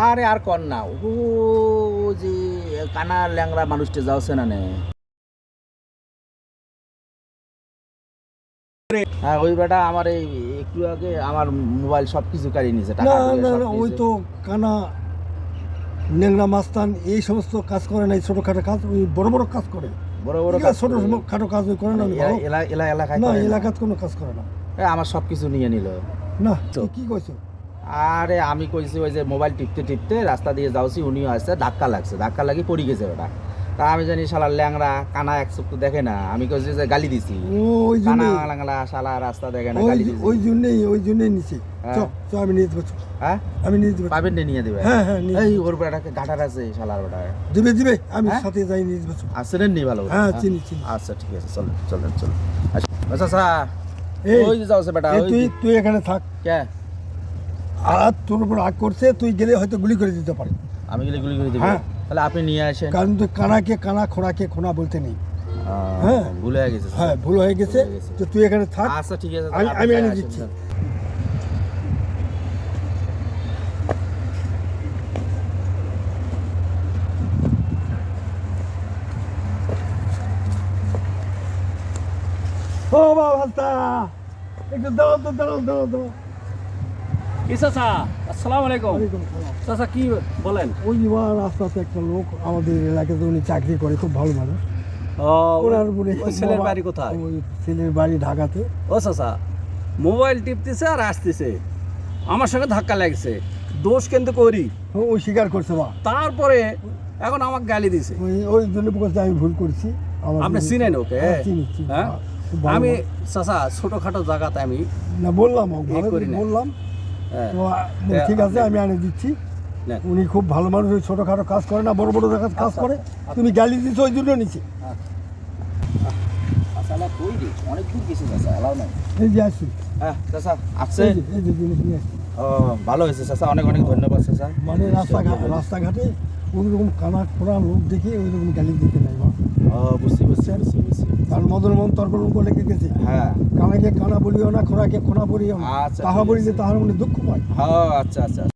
আরে আর কর না, ও যে কানা ল্যাংরা মানুষটা যাচ্ছে না নে। হ্যাঁ ওই বেটা আমার এই একটু আগে আমার মোবাইল সবকিছু কাড়িয়ে নিয়েছে, টাকা পয়সা সব ওই নিয়েছে। তো কানা ন্যাংরা মাস্তান এই সমস্ত কাজ করে না, ছোটখাটো কাজ, ওই বড় বড় কাজ করে। বড় বড় কাজ ছোট করে। খাটো কাজ ওই করে না, এলাকায় না করে না। এলাকাত কোনো কাজ করে না। আমার সবকিছু নিয়ে নিল। না তো। কি কইছো? আরে আমি কইছি ওই যে মোবাইল টিপতে টিপতে রাস্তা দিয়ে যাচ্ছি, উনিও আসছে, ধাক্কা লাগছে, ধাক্কা লাগি পড়ে গেছে ওটা। তা আমি জানি শালার ল্যাংরা কানা এক চোখ তো দেখে না, আমি কইছি যে গালি দিছি। ওই কানা জন্যই ল্যাংরা শালা রাস্তা দেখে না, গালি দিছি। ওই জন্যই নিছি। হ্যাঁ। চ আমি নিয়ে দেবো। হ্যাঁ আমি নিয়ে দেবো। পাবেন নিয়ে দিবে। হ্যাঁ হ্যাঁ এই ওর বেটাকে গাটার আছে শালার বেটা। দিবে আমি হ্যাঁ? সাথে যাই নিয়ে দেবো। আসেন নি ভালো করে? হ্যাঁ চিনি। আচ্ছা ঠিক আছে, চলেন আচ্ছা আচ্ছা এই ওই যে যাচ্ছে বেটা। এই ওই তুই এখানে থাক। কে? আর তোর উপর রাগ করছে, তুই গেলে হয়তো গুলি করে দিতে পারে। আমি গেলে গুলি করে দিব? হ্যাঁ। তাহলে আপনি নিয়ে আসেন। কারণ তুই কানাকে কানা, খোড়াকে খোনা বলতে নেই। হ্যাঁ। ভুল হয়ে গেছে। হ্যাঁ ভুল হয়ে গেছে, ভুল হয়ে গেছে। তো তুই এখানে থাক। আচ্ছা ঠিক আছে, আমি আপনি এনে আসেন, দিচ্ছি। স্যার। ও বাবা একটু দাঁড়াও। কি চাচা, আসসালামু আলাইকুম। ওয়ালাইকুম সালাম। চাচা কি বলেন? ওই রাস্তাতে একটা লোক আমাদের এলাকাতে, উনি চাকরি করে, খুব ভালো মানুষ। ওনার উপরে ওই ছেলের বাড়ি কোথায়? ওই ছেলের বাড়ি ঢাকাতে। ও চাচা, মোবাইল টিপতেছে আর আসতেছে, আমার সঙ্গে ধাক্কা লাগছে, দোষ কিন্তু করি, ওই স্বীকার করছে বা। তারপরে এখন আমাকে গালি দিছে। ওই জন্য বলছে আমি ভুল করছি। আপনি চিনেন ওকে? হ্যাঁ, চিনি। হ্যাঁ? খুব ভালো আমি মানুষ। চাচা ছোটখাটো জায়গাতে আমি না বললাম করি না। বললাম হ্যাঁ, তো ঠিক আছে আমি এনে দিচ্ছি। নেন। উনি খুব ভালো মানুষ, ওই ছোটখাটো কাজ করে না, বড় বড় জায়গায় কাজ করে। তুমি গালি দিচ্ছ ওই জন্য নিচ্ছি। আসলে কই রে, অনেক দূর গেছে চাচা, এলাও নাই। এই যে আসছি, হ্যাঁ চাচা আছে। এই যে জিনিস নিয়ে আসছি। ও ভালো হয়েছে চাচা, অনেক ধন্যবাদ চাচা। মানে রাস্তাঘাটে ওইরকম কানা খোড়া লোক দেখে ওইরকম গালি দিতে নাই বা। বুঝছি। কারণ মদন মোহন তর্করঙ্গ লেগে গেছে, হ্যাঁ কানাকে কানা বলিও না, খোড়াকে খোনা বলিও না। আচ্ছা, তাহা ঠিক বলিলে আছে। তাহার মনে দুঃখ পায়। হ্যাঁ আচ্ছা